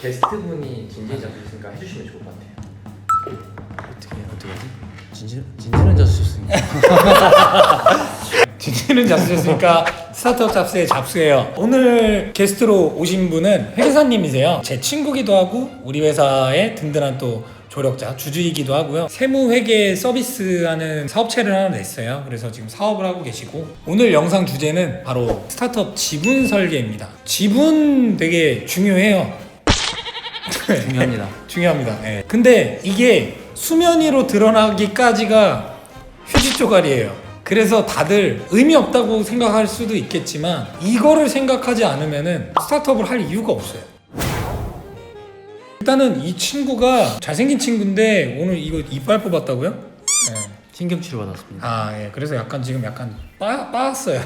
게스트분이 진지해 잡으셨으니까 해주시면 좋을 것 같아요. 어떻게 하지? 진지는 잡수셨으니까. 진지는 잡수셨으니까 스타트업 잡스의 잡스예요. 오늘 게스트로 오신 분은 회계사님이세요. 제 친구기도 하고 우리 회사의 든든한 또 조력자, 주주이기도 하고요. 세무회계 서비스하는 사업체를 하나 냈어요. 그래서 지금 사업을 하고 계시고, 오늘 영상 주제는 바로 스타트업 지분 설계입니다. 지분 되게 중요해요. 중요합니다. 중요합니다. 네. 근데 이게 수면 위로 드러나기까지가 휴지 조각이에요. 그래서 다들 의미 없다고 생각할 수도 있겠지만 이거를 생각하지 않으면은 스타트업을 할 이유가 없어요. 일단은 이 친구가 잘생긴 친구인데 오늘 이거 이빨 뽑았다고요? 네. 신경치료 받았습니다. 아, 예. 그래서 약간 지금 약간 빠았어요.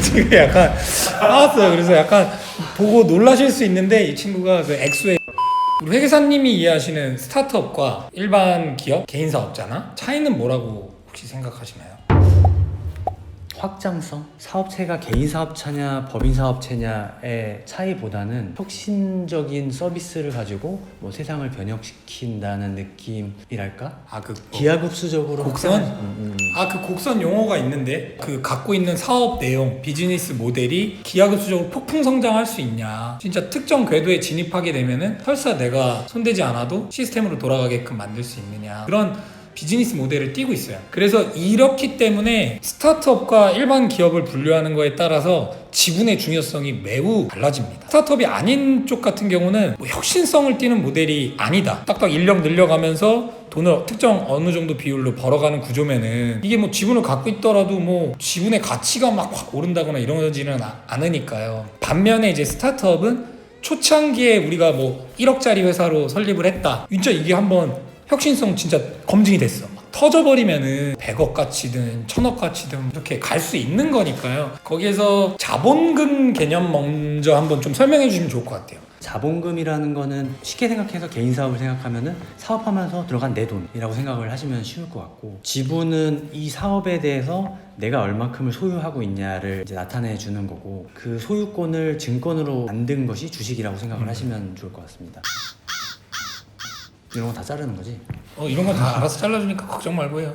지금 약간 빠았어요. 그래서 약간 보고 놀라실 수 있는데 이 친구가 그 엑소의 우리 회계사님이 이해하시는 스타트업과 일반 기업, 개인 사업자나 차이는 뭐라고 혹시 생각하시나요? 확장성? 사업체가 개인 사업체냐 법인 사업체냐의 차이보다는 혁신적인 서비스를 가지고 뭐 세상을 변혁시킨다는 느낌이랄까? 기하급수적으로 곡선? 그 곡선 용어가 있는데 그 갖고 있는 사업 내용, 비즈니스 모델이 기하급수적으로 폭풍 성장할 수 있냐, 진짜 특정 궤도에 진입하게 되면은 설사 내가 손대지 않아도 시스템으로 돌아가게끔 만들 수 있느냐, 그런 비즈니스 모델을 띄고 있어요. 그래서 이렇기 때문에 스타트업과 일반 기업을 분류하는 거에 따라서 지분의 중요성이 매우 달라집니다. 스타트업이 아닌 쪽 같은 경우는 뭐 혁신성을 띠는 모델이 아니다, 딱딱 인력 늘려가면서 돈을 특정 어느 정도 비율로 벌어가는 구조면은 이게 뭐 지분을 갖고 있더라도 뭐 지분의 가치가 막 확 오른다거나 이러지는 않으니까요. 반면에 이제 스타트업은 초창기에 우리가 뭐 1억짜리 회사로 설립을 했다, 진짜 이게 한번 혁신성 진짜 검증이 됐어. 막 터져버리면은 100억 가치든 1000억 가치든 이렇게 갈 수 있는 거니까요. 거기에서 자본금 개념 먼저 한번 좀 설명해 주시면 좋을 것 같아요. 자본금이라는 거는 쉽게 생각해서 개인 사업을 생각하면은 사업하면서 들어간 내 돈이라고 생각을 하시면 쉬울 것 같고, 지분은 이 사업에 대해서 내가 얼마큼을 소유하고 있냐를 이제 나타내 주는 거고, 그 소유권을 증권으로 만든 것이 주식이라고 생각을 하시면 좋을 것 같습니다. 이런 거 다 자르는 거지? 이런 건 다 알아서 잘라주니까 걱정 말고 해요.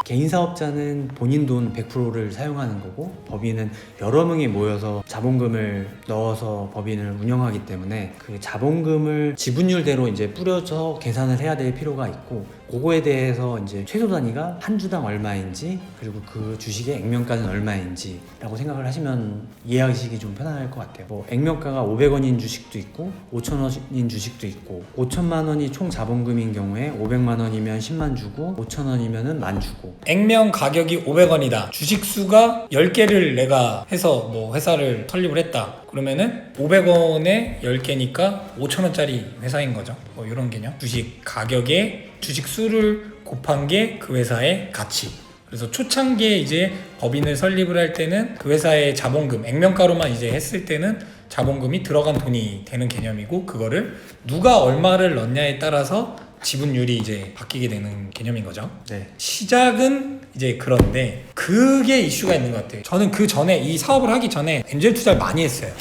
개인 사업자는 본인 돈 100%를 사용하는 거고, 법인은 여러 명이 모여서 자본금을 넣어서 법인을 운영하기 때문에 그 자본금을 지분율대로 이제 뿌려서 계산을 해야 될 필요가 있고, 그거에 대해서 이제 최소 단위가 한 주당 얼마인지, 그리고 그 주식의 액면가는 얼마인지 라고 생각을 하시면 이해하시기 좀 편할 것 같아요. 뭐 액면가가 500원인 주식도 있고 5,000원인 주식도 있고, 5천만 원이 총 자본금인 경우에 500만 원이면 10만 주고 5,000원이면은 만 주고. 액면 가격이 500원이다. 주식 수가 10개를 내가 해서 뭐 회사를 설립을 했다. 그러면은 500원에 10개니까 5,000원짜리 회사인 거죠. 뭐 이런 개념. 주식 가격에 주식 수를 곱한 게 그 회사의 가치. 그래서 초창기에 이제 법인을 설립을 할 때는 그 회사의 자본금, 액면가로만 이제 했을 때는 자본금이 들어간 돈이 되는 개념이고, 그거를 누가 얼마를 넣냐에 따라서 지분율이 이제 바뀌게 되는 개념인 거죠. 네. 시작은 이제 그런데 그게 이슈가 있는 것 같아요. 저는 그 전에 이 사업을 하기 전에 엔젤 투자를 많이 했어요.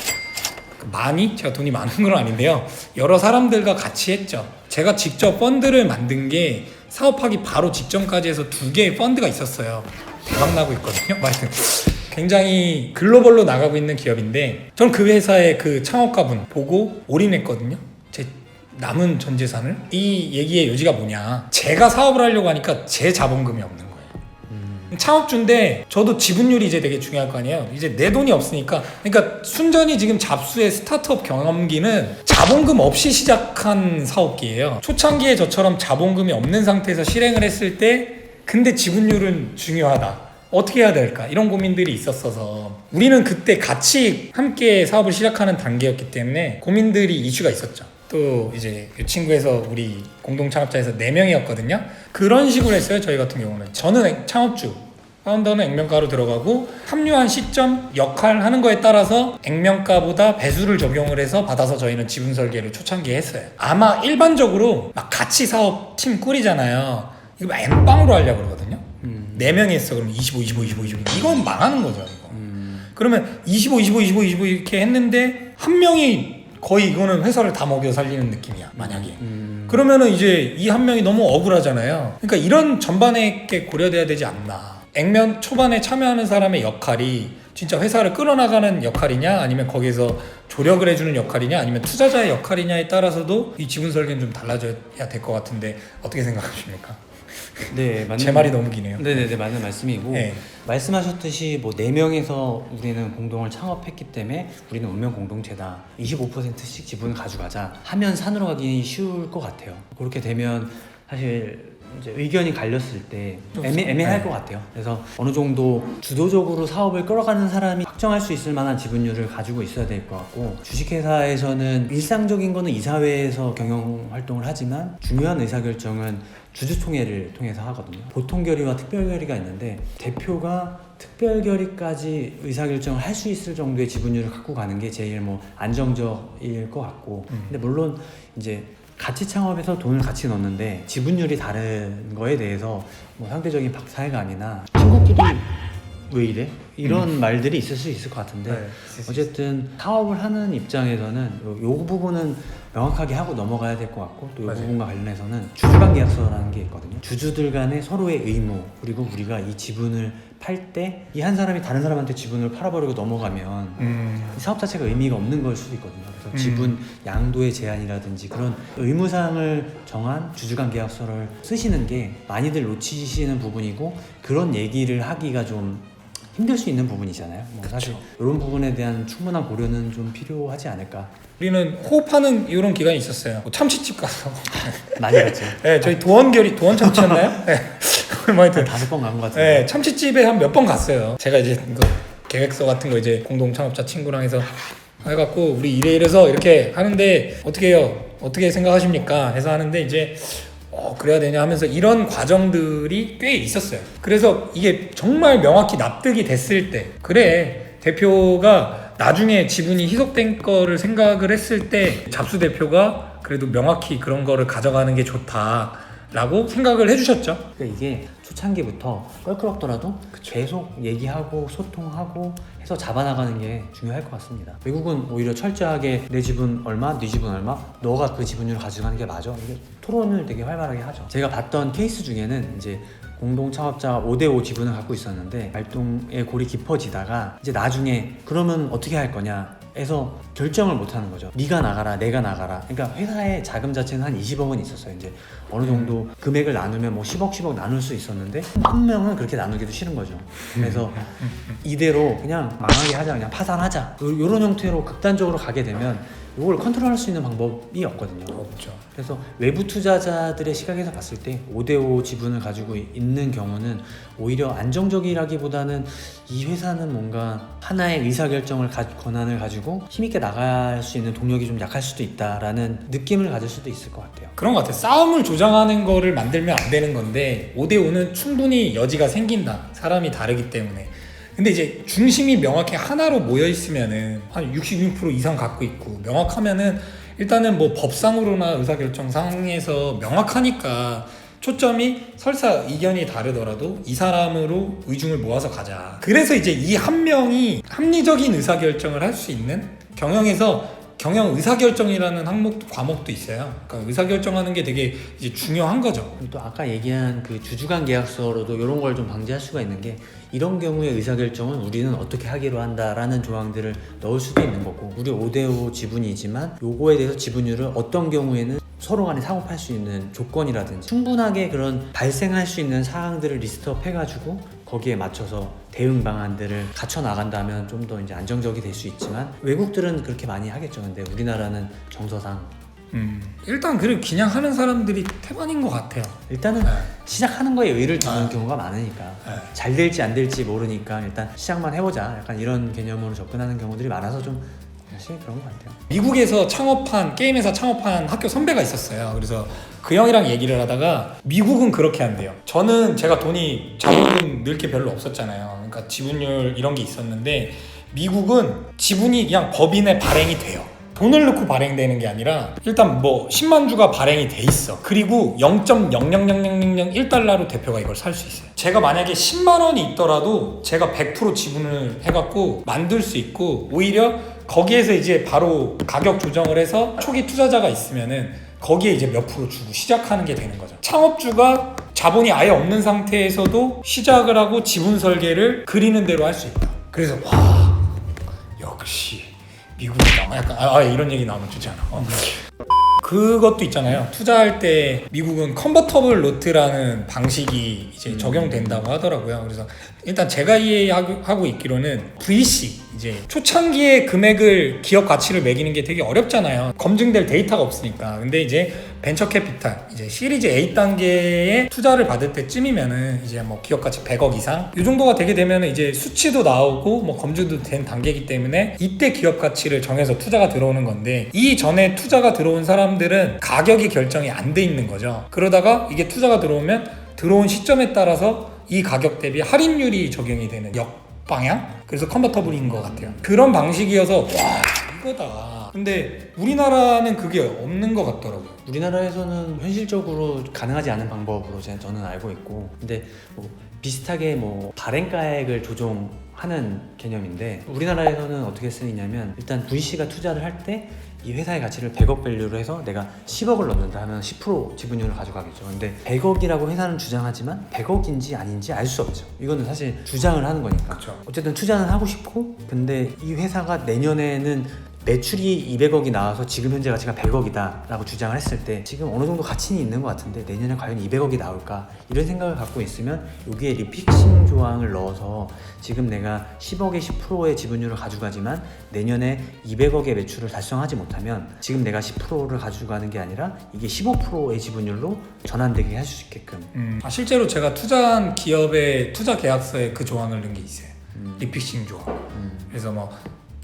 많이? 제가 돈이 많은 건 아닌데요. 여러 사람들과 같이 했죠. 제가 직접 펀드를 만든 게 사업하기 바로 직전까지 해서 2개의 펀드가 있었어요. 대박 나고 있거든요. 하여튼 굉장히 글로벌로 나가고 있는 기업인데, 전 그 회사의 그 창업가분 보고 올인했거든요. 제 남은 전 재산을. 이 얘기의 요지가 뭐냐, 제가 사업을 하려고 하니까 제 자본금이 없는 거예요. 창업주인데 저도 지분율이 이제 되게 중요할 거 아니에요. 이제 내 돈이 없으니까. 그러니까 순전히 지금 잡수의 스타트업 경험기는 자본금 없이 시작한 사업기예요. 초창기에 저처럼 자본금이 없는 상태에서 실행을 했을 때 근데 지분율은 중요하다, 어떻게 해야 될까, 이런 고민들이 있었어서 우리는 그때 같이 함께 사업을 시작하는 단계였기 때문에 고민들이 이슈가 있었죠. 또 이제 그 친구에서 우리 공동 창업자에서 4명이었거든요. 그런 식으로 했어요. 저희 같은 경우는 저는 창업주, 파운더는 액면가로 들어가고, 합류한 시점, 역할 하는 거에 따라서 액면가보다 배수를 적용을 해서 받아서 저희는 지분 설계를 초창기에 했어요. 아마 일반적으로 막 같이 사업 팀 꾸리잖아요. 이거 막 엠빵으로 하려고 그러거든요. 4명이 했어. 그러면 25 이건 망하는 거죠. 이거. 그러면 25 이렇게 했는데 한 명이 거의 이거는 회사를 다 먹여 살리는 느낌이야 만약에. 그러면은 이제 이 한 명이 너무 억울하잖아요. 그러니까 이런 전반에 게 고려돼야 되지 않나. 액면 초반에 참여하는 사람의 역할이 진짜 회사를 끌어나가는 역할이냐 아니면 거기에서 조력을 해주는 역할이냐 아니면 투자자의 역할이냐에 따라서도 이 지분 설계는 좀 달라져야 될 것 같은데 어떻게 생각하십니까? 네, 맞는 제 말이 너무 기네요. 네네네, 맞는 말씀이고 네. 말씀하셨듯이 뭐 4명에서 우리는 공동을 창업했기 때문에 우리는 운명 공동체다 25%씩 지분을 가져가자 하면 산으로 가기 쉬울 것 같아요. 그렇게 되면 사실 이제 의견이 갈렸을 때 애매할 네. 것 같아요. 그래서 어느 정도 주도적으로 사업을 끌어가는 사람이 확정할 수 있을 만한 지분율을 가지고 있어야 될 것 같고, 주식회사에서는 일상적인 거는 이사회에서 경영 활동을 하지만 중요한 의사결정은 주주총회를 통해서 하거든요. 보통 결의와 특별 결의가 있는데 대표가 특별 결의까지 의사결정을 할 수 있을 정도의 지분율을 갖고 가는 게 제일 뭐 안정적일 것 같고, 근데 물론 이제 같이 창업해서 돈을 같이 넣는데 지분율이 다른 거에 대해서 뭐 상대적인 박탈감이나 친구끼리 왜 이래? 이런 말들이 있을 수 있을 것 같은데, 네, 어쨌든 사업을 하는 입장에서는 요 부분은 명확하게 하고 넘어가야 될 것 같고, 또 이 맞아요. 부분과 관련해서는 주주간 계약서라는 게 있거든요. 주주들 간의 서로의 의무, 그리고 우리가 이 지분을 팔 때 이 한 사람이 다른 사람한테 지분을 팔아버리고 넘어가면 이 사업 자체가 의미가 없는 걸 수도 있거든요. 그래서 지분 양도의 제한이라든지 그런 의무사항을 정한 주주간 계약서를 쓰시는 게 많이들 놓치시는 부분이고, 그런 얘기를 하기가 좀 힘들 수 있는 부분이잖아요. 뭐 사실 이런 부분에 대한 충분한 고려는 좀 필요하지 않을까. 우리는 호흡하는 이런 기간이 있었어요. 뭐 참치집 가서 많이 갔죠. 네, 저희 도원 참치였나요? 네. 뭐 하여튼 5번 간 것 같은데. 네, 참치집에 한 몇 번 갔어요. 제가 이제 이거 계획서 같은 거 이제 공동 창업자 친구랑 해서 해갖고 우리 이래서 이렇게 하는데 어떻게 해요? 어떻게 생각하십니까? 해서 하는데 이제 그래야 되냐 하면서 이런 과정들이 꽤 있었어요. 그래서 이게 정말 명확히 납득이 됐을 때, 그래 대표가 나중에 지분이 희석된 거를 생각을 했을 때 잡수 대표가 그래도 명확히 그런 거를 가져가는 게 좋다라고 생각을 해주셨죠. 그러니까 이게 초창기부터 껄끄럽더라도 계속 얘기하고 소통하고 해서 잡아나가는 게 중요할 것 같습니다. 외국은 오히려 철저하게 내 지분 얼마, 네 지분 얼마, 너가 그 지분율을 가져가는 게 맞아, 이게 토론을 되게 활발하게 하죠. 제가 봤던 케이스 중에는 이제 공동 창업자가 5대5 지분을 갖고 있었는데 활동의 골이 깊어지다가 이제 나중에 그러면 어떻게 할 거냐 해서 결정을 못 하는 거죠. 네가 나가라, 내가 나가라. 그러니까 회사의 자금 자체는 한 20억 원 있었어요. 이제 어느 정도 금액을 나누면 뭐 10억 나눌 수 있었는데 한 명은 그렇게 나누기도 싫은 거죠. 그래서 이대로 그냥 망하게 하자, 그냥 파산하자, 이런 형태로 극단적으로 가게 되면 이걸 컨트롤할 수 있는 방법이 없거든요. 없죠. 그래서 외부 투자자들의 시각에서 봤을 때 5대5 지분을 가지고 있는 경우는 오히려 안정적이라기보다는 이 회사는 뭔가 하나의 의사결정을 권한을 가지고 힘있게 나갈 수 있는 동력이 좀 약할 수도 있다라는 느낌을 가질 수도 있을 것 같아요. 그런 것 같아요. 싸움을 조장하는 거를 만들면 안 되는 건데 5대5는 충분히 여지가 생긴다. 사람이 다르기 때문에. 근데 이제 중심이 명확히 하나로 모여 있으면은 한 66% 이상 갖고 있고 명확하면은 일단은 뭐 법상으로나 의사결정상에서 명확하니까 초점이 설사 의견이 다르더라도 이 사람으로 의중을 모아서 가자. 그래서 이제 이 한 명이 합리적인 의사결정을 할 수 있는 경영에서 경영 의사결정이라는 과목도 있어요. 그러니까 의사결정하는 게 되게 이제 중요한 거죠. 또 아까 얘기한 그 주주간 계약서로도 이런 걸 좀 방지할 수가 있는 게, 이런 경우의 의사결정은 우리는 어떻게 하기로 한다라는 조항들을 넣을 수도 있는 거고, 우리 5대5 지분이지만 요거에 대해서 지분율을 어떤 경우에는 서로 간에 상호할 수 있는 조건이라든지 충분하게 그런 발생할 수 있는 사항들을 리스트업 해가지고 거기에 맞춰서 대응 방안들을 갖춰 나간다면 좀 더 이제 안정적이 될 수 있지만, 외국들은 그렇게 많이 하겠죠. 근데 우리나라는 정서상 일단 그냥 하는 사람들이 태반인 것 같아요. 일단은 시작하는 거에 의의를 두는 경우가 많으니까 네. 잘 될지 안 될지 모르니까 일단 시작만 해보자, 약간 이런 개념으로 접근하는 경우들이 많아서 좀 사실 그런 것 같아요. 미국에서 게임 회사 창업한 학교 선배가 있었어요. 그래서 그 형이랑 얘기를 하다가 미국은 그렇게 한대요. 제가 자본금 넣을 게 별로 없었잖아요. 그러니까 지분율 이런 게 있었는데 미국은 지분이 그냥 법인에 발행이 돼요. 돈을 넣고 발행되는 게 아니라 일단 뭐 10만 주가 발행이 돼 있어. 그리고 0.00001달러로 대표가 이걸 살 수 있어요. 제가 만약에 10만 원이 있더라도 제가 100% 지분을 해갖고 만들 수 있고, 오히려 거기에서 이제 바로 가격 조정을 해서 초기 투자자가 있으면은 거기에 이제 몇 프로 주고 시작하는 게 되는 거죠. 창업주가 자본이 아예 없는 상태에서도 시작을 하고 지분 설계를 그리는 대로 할 수 있다. 그래서 와 역시 미국이다. 약간 이런 얘기 나오면 좋지 않아. 그것도 있잖아요. 투자할 때 미국은 컨버터블 노트라는 방식이 이제 적용된다고 하더라고요. 그래서 일단 제가 이해하고 있기로는 VC 이제 초창기에 금액을 기업 가치를 매기는 게 되게 어렵잖아요. 검증될 데이터가 없으니까. 근데 이제 벤처 캐피탈 이제 시리즈 A 단계에 투자를 받을 때쯤이면은 이제 뭐 기업 가치 100억 이상 이 정도가 되게 되면은 이제 수치도 나오고 뭐 검증도 된 단계이기 때문에 이때 기업 가치를 정해서 투자가 들어오는 건데 이 전에 투자가 들어온 사람들은 가격이 결정이 안 돼 있는 거죠. 그러다가 이게 투자가 들어오면 들어온 시점에 따라서 이 가격 대비 할인율이 적용이 되는 역방향? 그래서 컨버터블인 것 같아요. 그런 방식이어서 와 이거다. 근데 우리나라는 그게 없는 것 같더라고요. 우리나라에서는 현실적으로 가능하지 않은 방법으로 저는 알고 있고, 근데 뭐 비슷하게 뭐 발행가액을 조정하는 개념인데 우리나라에서는 어떻게 쓰이냐면 일단 VC가 투자를 할 때 이 회사의 가치를 100억 밸류로 해서 내가 10억을 넣는다 하면 10% 지분율을 가져가겠죠. 근데 100억이라고 회사는 주장하지만 100억인지 아닌지 알 수 없죠. 이거는 사실 주장을 하는 거니까. 그렇죠. 어쨌든 투자는 하고 싶고, 근데 이 회사가 내년에는 매출이 200억이 나와서 지금 현재 가치가 100억이다 라고 주장을 했을 때 지금 어느 정도 가치는 있는 것 같은데 내년에 과연 200억이 나올까, 이런 생각을 갖고 있으면 여기에 리픽싱 조항을 넣어서 지금 내가 10억의 10%의 지분율을 가져가지만 내년에 200억의 매출을 달성하지 못하면 지금 내가 10%를 가져가는 게 아니라 이게 15%의 지분율로 전환되게 할 수 있게끔. 실제로 제가 투자한 기업의 투자 계약서에 그 조항을 넣은 게 있어요. 리픽싱 조항. 그래서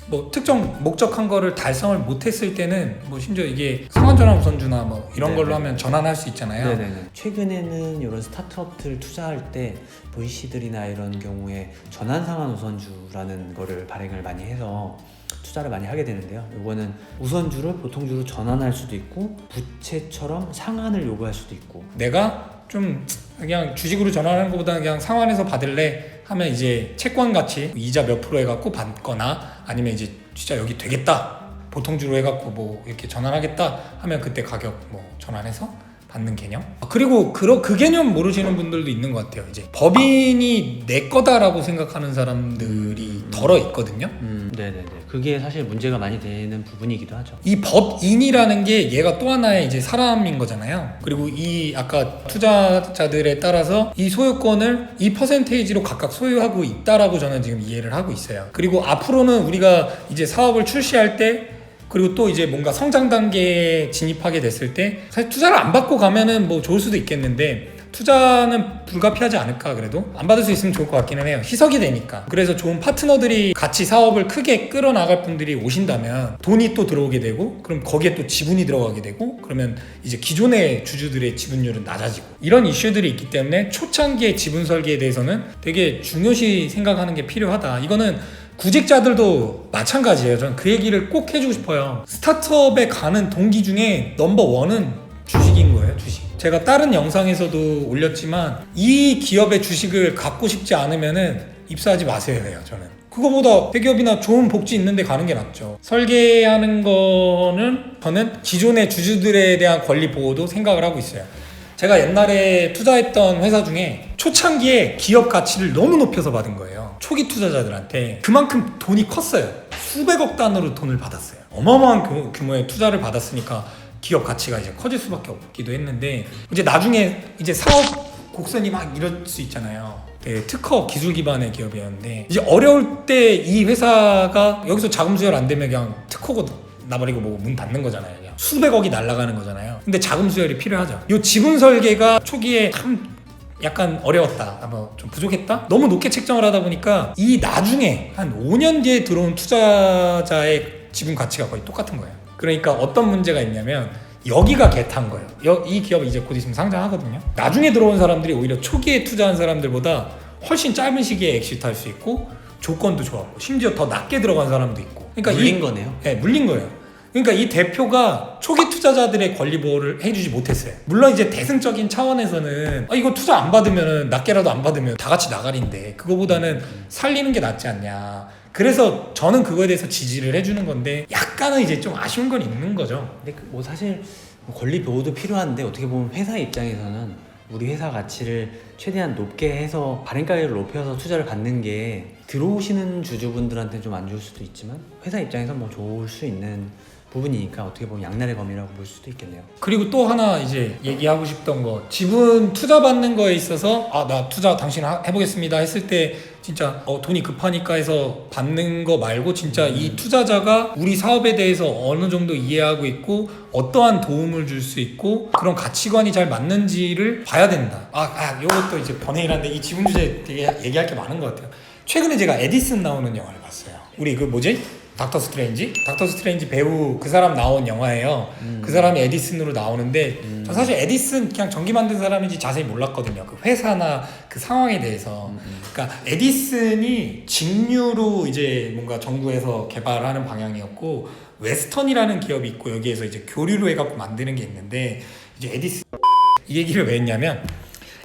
뭐 특정 목적한 거를 달성을 못했을 때는 뭐 심지어 이게 상환전환 우선주나 뭐 이런 걸로 하면 전환할 수 있잖아요. 네네네. 최근에는 이런 스타트업들 투자할 때 VC들이나 이런 경우에 전환 상환 우선주라는 거를 발행을 많이 해서 투자를 많이 하게 되는데요. 이거는 우선주를 보통주로 전환할 수도 있고 부채처럼 상환을 요구할 수도 있고. 내가 좀 그냥 주식으로 전환하는 것보다는 그냥 상환해서 받을래 하면 이제 채권 가치 이자 몇 프로 해갖고 받거나 아니면 이제 진짜 여기 되겠다 보통주로 해갖고 뭐 이렇게 전환하겠다 하면 그때 가격 뭐 전환해서 받는 개념. 그리고 그 개념 모르시는 분들도 있는 것 같아요. 이제 법인이 내 거다라고 생각하는 사람들이 덜어 있거든요. 네네네. 그게 사실 문제가 많이 되는 부분이기도 하죠. 이 법인이라는 게 얘가 또 하나의 이제 사람인 거잖아요. 그리고 이 아까 투자자들에 따라서 이 소유권을 이 퍼센테이지로 각각 소유하고 있다라고 저는 지금 이해를 하고 있어요. 그리고 앞으로는 우리가 이제 사업을 출시할 때 그리고 또 이제 뭔가 성장 단계에 진입하게 됐을 때 사실 투자를 안 받고 가면은 뭐 좋을 수도 있겠는데 투자는 불가피하지 않을까. 그래도 안 받을 수 있으면 좋을 것 같기는 해요. 희석이 되니까. 그래서 좋은 파트너들이 같이 사업을 크게 끌어나갈 분들이 오신다면 돈이 또 들어오게 되고 그럼 거기에 또 지분이 들어가게 되고 그러면 이제 기존의 주주들의 지분율은 낮아지고 이런 이슈들이 있기 때문에 초창기의 지분 설계에 대해서는 되게 중요시 생각하는 게 필요하다. 이거는 구직자들도 마찬가지예요. 저는 그 얘기를 꼭 해주고 싶어요. 스타트업에 가는 동기 중에 넘버1은 주식인 거예요. 주식. 제가 다른 영상에서도 올렸지만 이 기업의 주식을 갖고 싶지 않으면은 입사하지 마세요 해요. 저는 그거보다 대기업이나 좋은 복지 있는데 가는 게 낫죠. 설계하는 거는 저는 기존의 주주들에 대한 권리 보호도 생각을 하고 있어요. 제가 옛날에 투자했던 회사 중에 초창기에 기업 가치를 너무 높여서 받은 거예요. 초기 투자자들한테. 그만큼 돈이 컸어요. 수백억 단으로 돈을 받았어요. 어마어마한 규모의 투자를 받았으니까 기업 가치가 이제 커질 수밖에 없기도 했는데 이제 나중에 이제 사업 곡선이 막 이럴 수 있잖아요. 특허 기술 기반의 기업이었는데 이제 어려울 때 이 회사가 여기서 자금 수혈 안 되면 그냥 특허고 나버리고 뭐 문 닫는 거잖아요. 그냥 수백억이 날아가는 거잖아요. 근데 자금 수혈이 필요하죠. 이 지분 설계가 초기에 참 약간 어려웠다, 뭐 좀 부족했다, 너무 높게 책정을 하다 보니까 이 나중에 한 5년 뒤에 들어온 투자자의 지분 가치가 거의 똑같은 거예요. 그러니까 어떤 문제가 있냐면 여기가 개탄 거예요. 이 기업이 이제 곧 있으면 상장하거든요. 나중에 들어온 사람들이 오히려 초기에 투자한 사람들보다 훨씬 짧은 시기에 엑시트할 수 있고 조건도 좋았고 심지어 더 낮게 들어간 사람도 있고. 그러니까 물린 거네요. 네, 물린 거예요. 그러니까 이 대표가 초기 투자자들의 권리 보호를 해주지 못했어요. 물론 이제 대승적인 차원에서는 이거 투자 안 받으면 낮게라도 안 받으면 다 같이 나가린데 그거보다는 살리는 게 낫지 않냐. 그래서 저는 그거에 대해서 지지를 해주는 건데 약간은 이제 좀 아쉬운 건 있는 거죠. 근데 뭐 사실 권리 보호도 필요한데 어떻게 보면 회사 입장에서는 우리 회사 가치를 최대한 높게 해서 발행가액을 높여서 투자를 받는 게 들어오시는 주주분들한테 좀 안 좋을 수도 있지만 회사 입장에서 뭐 좋을 수 있는 부분이니까 어떻게 보면 양날의 검이라고 볼 수도 있겠네요. 그리고 또 하나 이제 얘기하고 싶던 거, 지분 투자 받는 거에 있어서 나 투자 당신 해보겠습니다 했을 때 진짜 돈이 급하니까 해서 받는 거 말고 진짜 이 투자자가 우리 사업에 대해서 어느 정도 이해하고 있고 어떠한 도움을 줄 수 있고 그런 가치관이 잘 맞는지를 봐야 된다. 요것도 이제 번외일한데 이 지분 주제 되게 얘기할 게 많은 것 같아요. 최근에 제가 에디슨 나오는 영화를 봤어요. 우리 그 뭐지? 닥터 스트레인지 배우 그 사람 나온 영화예요. 그 사람이 에디슨으로 나오는데 저 사실 에디슨 그냥 전기 만든 사람인지 자세히 몰랐거든요. 그 회사나 그 상황에 대해서. 그러니까 에디슨이 직류로 이제 뭔가 정부에서 개발하는 방향이었고 웨스턴이라는 기업이 있고 여기에서 이제 교류로 해갖고 만드는 게 있는데 이제 에디슨 이 얘기를 왜 했냐면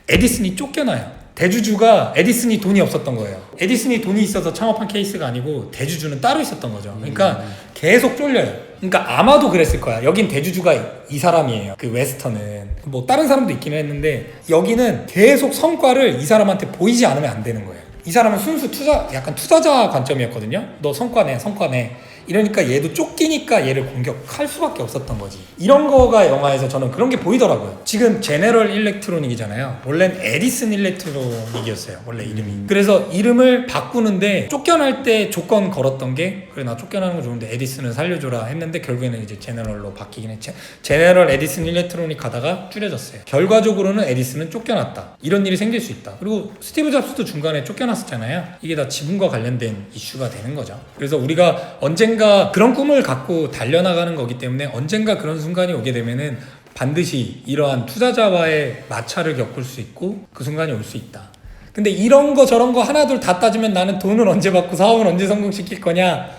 에디슨이 쫓겨나요. 대주주가 에디슨이 돈이 없었던 거예요. 에디슨이 돈이 있어서 창업한 케이스가 아니고 대주주는 따로 있었던 거죠. 그러니까 계속 쫄려요. 그러니까 아마도 그랬을 거야. 여긴 대주주가 이 사람이에요. 그 웨스턴은 뭐 다른 사람도 있기는 했는데 여기는 계속 성과를 이 사람한테 보이지 않으면 안 되는 거예요. 이 사람은 순수 약간 투자자 관점이었거든요. 너 성과 내. 이러니까 얘도 쫓기니까 얘를 공격할 수밖에 없었던 거지. 이런 거가 영화에서 저는 그런 게 보이더라고요. 지금 제네럴 일렉트로닉이잖아요. 원래는 에디슨 일렉트로닉이었어요. 원래 이름이. 그래서 이름을 바꾸는데 쫓겨날 때 조건 걸었던 게 그래 나 쫓겨나는 거 좋은데 에디슨을 살려줘라 했는데 결국에는 이제 제네럴로 바뀌긴 했죠. 제네럴 에디슨 일렉트로닉 하다가 줄여졌어요. 결과적으로는 에디슨은 쫓겨났다. 이런 일이 생길 수 있다. 그리고 스티브 잡스도 중간에 쫓겨났었잖아요. 이게 다 지분과 관련된 이슈가 되는 거죠. 그래서 우리가 언젠가 그런 꿈을 갖고 달려나가는 거기 때문에 언젠가 그런 순간이 오게 되면은 반드시 이러한 투자자와의 마찰을 겪을 수 있고 그 순간이 올 수 있다. 근데 이런 거 저런 거 하나둘 다 따지면 나는 돈을 언제 받고 사업을 언제 성공시킬 거냐,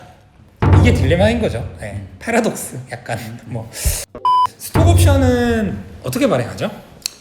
이게 딜레마인 거죠. 네. 패러독스 약간. 뭐 스톡옵션은 어떻게 발행하죠?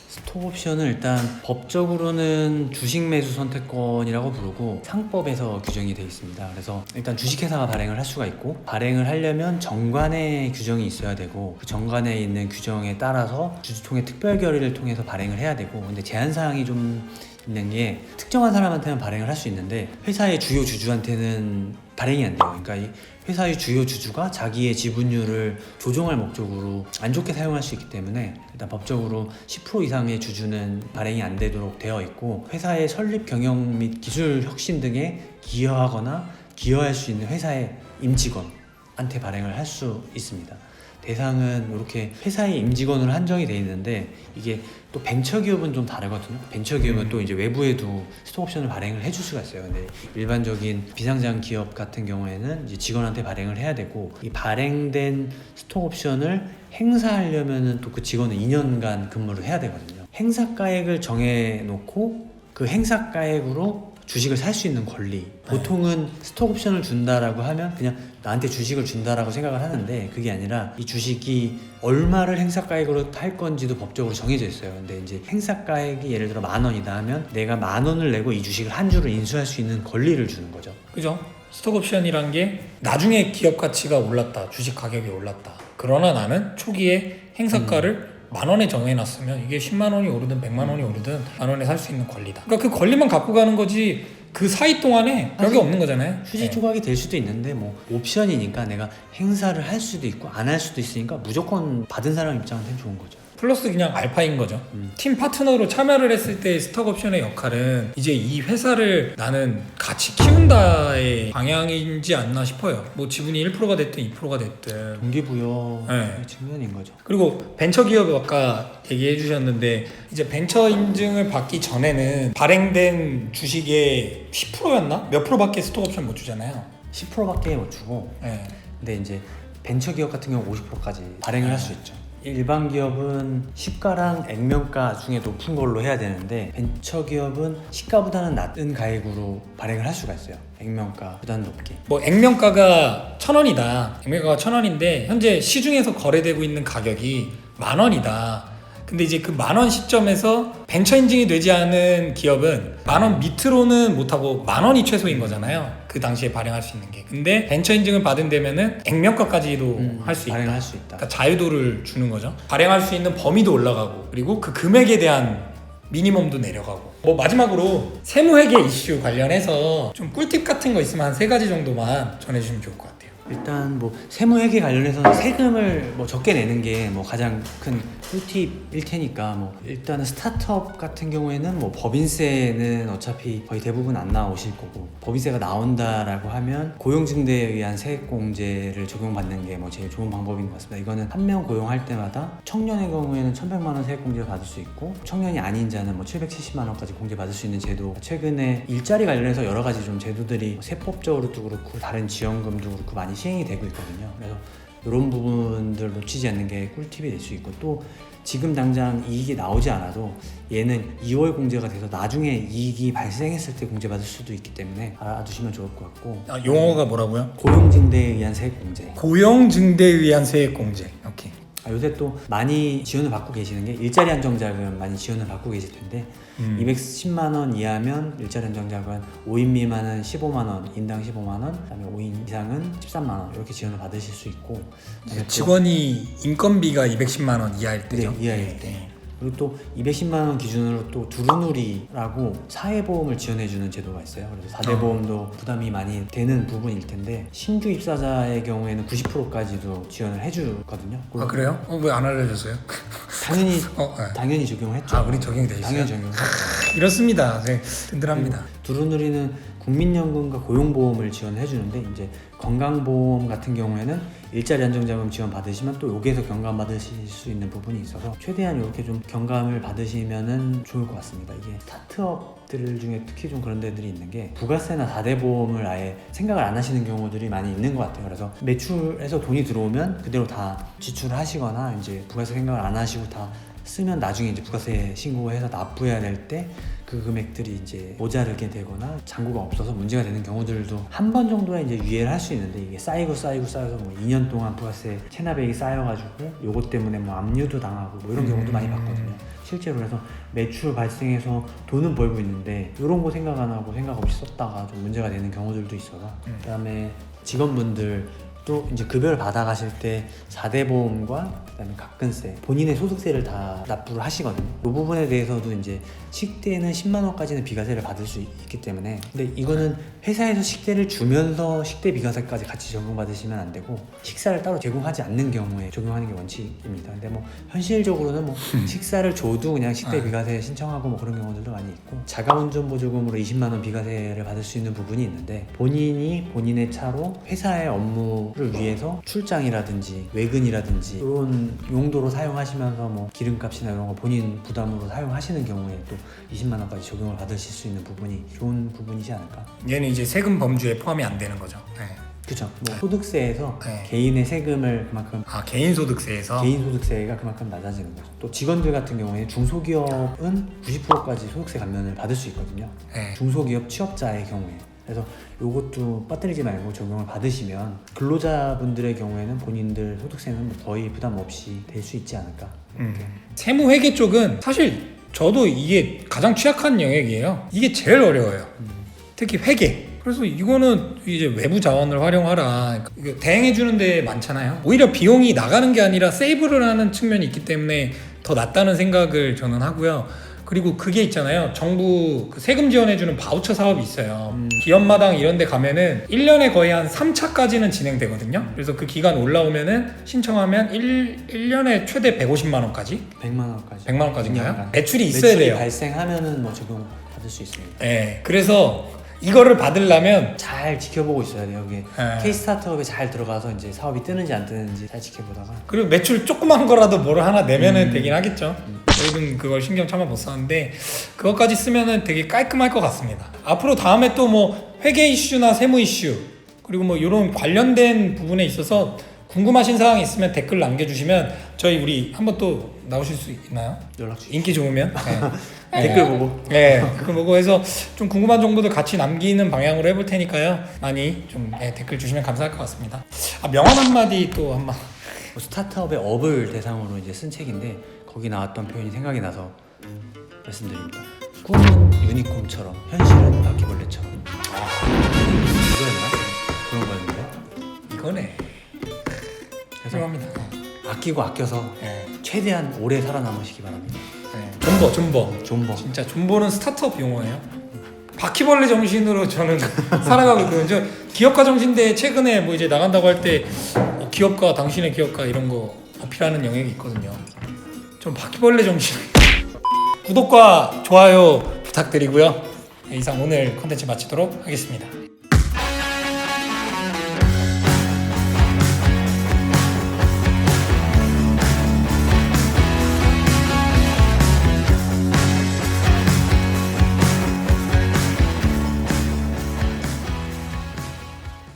스톡옵션은 일단 법적으로는 주식 매수 선택권이라고 부르고 상법에서 규정이 되어 있습니다. 그래서 일단 주식회사가 발행을 할 수가 있고, 발행을 하려면 정관의 규정이 있어야 되고, 그 정관에 있는 규정에 따라서 주주총회 특별 결의를 통해서 발행을 해야 되고, 근데 제한사항이 좀 있는 게 특정한 사람한테는 발행을 할 수 있는데 회사의 주요 주주한테는 발행이 안 돼요. 그러니까 이 회사의 주요 주주가 자기의 지분율을 조정할 목적으로 안 좋게 사용할 수 있기 때문에 일단 법적으로 10% 이상의 주주는 발행이 안 되도록 되어 있고, 회사의 설립 경영 및 기술 혁신 등에 기여하거나 기여할 수 있는 회사의 임직원한테 발행을 할 수 있습니다. 대상은 이렇게 회사의 임직원으로 한정이 되어 있는데, 이게 또 벤처기업은 좀 다르거든요. 벤처기업은 또 이제 외부에도 스톡옵션을 발행을 해줄 수가 있어요. 근데 일반적인 비상장 기업 같은 경우에는 이제 직원한테 발행을 해야 되고, 이 발행된 스톡옵션을 행사하려면은 또 그 직원은 2년간 근무를 해야 되거든요. 행사가액을 정해놓고 그 행사가액으로 주식을 살 수 있는 권리. 보통은 스톡옵션을 준다라고 하면 그냥 나한테 주식을 준다라고 생각을 하는데, 그게 아니라 이 주식이 얼마를 행사가액으로 할 건지도 법적으로 정해져 있어요. 근데 이제 행사가액이 예를 들어 10,000원이다 하면 내가 10,000원을 내고 이 주식을 한 주를 인수할 수 있는 권리를 주는 거죠. 그죠? 스톡옵션이란 게 나중에 기업 가치가 올랐다, 주식 가격이 올랐다, 그러나 나는 초기에 행사가를 10,000원에 정해놨으면 이게 100,000원이 오르든 100,000원이 오르든 10,000원에 살 수 있는 권리다. 그러니까 그 권리만 갖고 가는 거지 그 사이 동안에 별게 없는 거잖아요. 휴지 조각이 될 수도 있는데 뭐 옵션이니까 내가 행사를 할 수도 있고 안 할 수도 있으니까 무조건 받은 사람 입장한테는 좋은 거죠. 플러스 그냥 알파인 거죠. 팀 파트너로 참여를 했을 때 스톡옵션의 역할은 이제 이 회사를 나는 같이 키운다의 방향이지 않나 싶어요. 뭐 지분이 1%가 됐든 2%가 됐든 동기부여 네. 측면인 거죠. 그리고 벤처기업 아까 얘기해 주셨는데, 이제 벤처 인증을 받기 전에는 발행된 주식의 10%였나? 몇 프로밖에 스톡옵션 못 주잖아요. 10%밖에 못 주고, 네. 근데 이제 벤처기업 같은 경우 50%까지 발행을 할 수 있죠. 일반 기업은 시가랑 액면가 중에 높은 걸로 해야 되는데, 벤처기업은 시가보다는 낮은 가액으로 발행을 할 수가 있어요. 액면가보다는 높게. 뭐 액면가가 1,000원이다. 액면가가 1,000원인데 현재 시중에서 거래되고 있는 가격이 10,000원이다. 근데 이제 그 10,000원 시점에서 벤처 인증이 되지 않은 기업은 10,000원 밑으로는 못하고 10,000원이 최소인 거잖아요. 그 당시에 발행할 수 있는 게. 근데 벤처 인증을 받은 데면은 액면가까지도 할 수 있다. 발행할 수 있다. 그러니까 자유도를 주는 거죠. 발행할 수 있는 범위도 올라가고 그리고 그 금액에 대한 미니멈도 내려가고. 뭐 마지막으로 세무회계 이슈 관련해서 좀 꿀팁 같은 거 있으면 한 3가지 정도만 전해주시면 좋을 것 같아요. 일단 뭐 세무회계 관련해서는 세금을 뭐 적게 내는 게 뭐 가장 큰 꿀팁일 테니까 뭐 일단은 스타트업 같은 경우에는 뭐 법인세는 어차피 거의 대부분 안 나오실 거고 법인세가 나온다라고 하면 고용증대에 의한 세액공제를 적용받는 게 뭐 제일 좋은 방법인 것 같습니다. 이거는 한 명 고용할 때마다 청년의 경우에는 1,100만 원 세액공제를 받을 수 있고 청년이 아닌 자는 뭐 770만 원까지 공제 받을 수 있는 제도. 최근에 일자리 관련해서 여러 가지 좀 제도들이 세법적으로도 그렇고 다른 지원금도 그렇고 많이 시행이 되고 있거든요. 그래서 이런 부분들 놓치지 않는 게 꿀팁이 될 수 있고 또 지금 당장 이익이 나오지 않아도 얘는 2월 공제가 돼서 나중에 이익이 발생했을 때 공제받을 수도 있기 때문에 알아두시면 좋을 것 같고. 용어가 뭐라고요? 고용증대에 의한 세액공제. 고용증대에 의한 세액공제. 오케이. 요새 또 많이 지원을 받고 계시는 게 일자리 안정자금 많이 지원을 받고 계실 텐데 210만 원 이하면 일자리 안정자금 5인 미만은 15만 원, 인당 15만 원, 그다음에 5인 이상은 13만 원 이렇게 지원을 받으실 수 있고. 직원이 인건비가 210만 원 이하일 때죠. 네, 이하일 때. 그리고 또 210만 원 기준으로 또 두루누리라고 사회보험을 지원해주는 제도가 있어요. 그래서 4대 보험도 부담이 많이 되는 부분일 텐데 신규 입사자의 경우에는 90%까지도 지원을 해주거든요. 아 그래요? 왜 안 알려줬어요? 당연히 네. 당연히 적용을 했죠. 아 우리 적용이 돼 있어요? 당연히 적용을 했죠. 이렇습니다. 네, 든든합니다. 두루누리는 국민연금과 고용보험을 지원해 주는데 이제 건강보험 같은 경우에는 일자리 안정자금 지원 받으시면 또 여기에서 경감 받으실 수 있는 부분이 있어서 최대한 이렇게 좀 경감을 받으시면은 좋을 것 같습니다. 이게 스타트업들 중에 특히 좀 그런 데들이 있는 게 부가세나 4대 보험을 아예 생각을 안 하시는 경우들이 많이 있는 것 같아요. 그래서 매출에서 돈이 들어오면 그대로 다 지출을 하시거나 이제 부가세 생각을 안 하시고 다 쓰면 나중에 이제 부가세 신고해서 납부해야 될 때 그 금액들이 이제 모자르게 되거나 잔고가 없어서 문제가 되는 경우들도 한 번 정도에 이제 유예를 할 수 있는데 이게 쌓여서 뭐 2년 동안 부가세 체납액이 쌓여가지고 요것 때문에 뭐 압류도 당하고 뭐 이런 경우도 많이 봤거든요. 실제로. 그래서 매출 발생해서 돈은 벌고 있는데 이런 거 생각 안 하고 생각 없이 썼다가 좀 문제가 되는 경우들도 있어서 그다음에 직원분들 또 이제 급여를 받아가실 때 4대 보험과 그다음에 가끔세, 본인의 소득세를 다 납부를 하시거든요. 그 부분에 대해서도 이제 식대는 10만 원까지는 비과세를 받을 수 있기 때문에. 근데 이거는 회사에서 식대를 주면서 식대 비과세까지 같이 적용받으시면 안 되고 식사를 따로 제공하지 않는 경우에 적용하는 게 원칙입니다. 근데 뭐 현실적으로는 뭐 식사를 줘도 그냥 식대 비과세 신청하고 뭐 그런 경우들도 많이 있고 자가운전 보조금으로 20만 원 비과세를 받을 수 있는 부분이 있는데 본인이 본인의 차로 회사의 업무를 위해서 출장이라든지 외근이라든지 이런 용도로 사용하시면서 뭐 기름값이나 이런 거 본인 부담으로 사용하시는 경우에 또 20만 원까지 적용을 받으실 수 있는 부분이 좋은 부분이지 않을까. 얘는 이제 세금 범주에 포함이 안 되는 거죠. 네. 그렇죠. 뭐 소득세에서 네. 개인의 세금을 그만큼 개인 소득세에서 개인 소득세가 그만큼 낮아지는 거죠. 또 직원들 같은 경우에 중소기업은 90%까지 소득세 감면을 받을 수 있거든요. 네. 중소기업 취업자의 경우에. 그래서 이것도 빠뜨리지 말고 적용을 받으시면 근로자분들의 경우에는 본인들 소득세는 뭐 거의 부담 없이 될 수 있지 않을까. 세무회계 쪽은 사실 저도 이게 가장 취약한 영역이에요. 이게 제일 어려워요. 특히 회계. 그래서 이거는 이제 외부 자원을 활용하라. 이거 대행해 주는 데 많잖아요. 오히려 비용이 나가는 게 아니라 세이브를 하는 측면이 있기 때문에 더 낫다는 생각을 저는 하고요. 그리고 그게 있잖아요. 정부 그 세금 지원해주는 바우처 사업이 있어요. 기업마당 이런 데 가면은 1년에 거의 한 3차까지는 진행되거든요. 그래서 그 기간 올라오면은 신청하면 1년에 최대 150만 원까지? 100만 원까지. 100만 원까지인가요? 인정합니다. 매출이 있어야 매출이 돼요. 발생하면은 뭐 적용 받을 수 있습니다. 네. 그래서 이거를 받으려면 잘 지켜보고 있어야 돼요. 이게 네. K-스타트업에 잘 들어가서 이제 사업이 뜨는지 안 뜨는지 잘 지켜보다가. 그리고 매출 조그만 거라도 뭐를 하나 내면은 되긴 하겠죠. 저희는 그걸 신경 차마 못 썼는데 그것까지 쓰면은 되게 깔끔할 것 같습니다. 앞으로 다음에 또 뭐 회계 이슈나 세무 이슈 그리고 뭐 이런 관련된 부분에 있어서 궁금하신 사항이 있으면 댓글 남겨주시면 저희 우리 한번 또 나오실 수 있나요? 연락 주시죠. 인기 좋으면 네. 댓글 보고. 네, 댓글 보고 해서 좀 궁금한 정보들 같이 남기는 방향으로 해볼 테니까요. 많이 좀 댓글 주시면 감사할 것 같습니다. 명언 한마디 또 한번. 스타트업의 업을 대상으로 이제 쓴 책인데 거기 나왔던 표현이 생각이 나서 말씀드립니다. 꿈은 유니콘처럼 현실은 바퀴벌레처럼. 이거예요. 그거네. 그래서 훌륭합니다. 아끼고 아껴서 네. 최대한 오래 살아남으시기 바랍니다. 네. 존버. 존버. 진짜 존버는 스타트업 용어예요. 바퀴벌레 정신으로 저는 살아가고 있거든요. 저 기업가 정신대 최근에 뭐 이제 나간다고 할 때 기업가, 당신의 기업가 이런 거 어필하는 영역이 있거든요. 좀 바퀴벌레 정신. 구독과 좋아요 부탁드리고요. 이상 오늘 컨텐츠 마치도록 하겠습니다.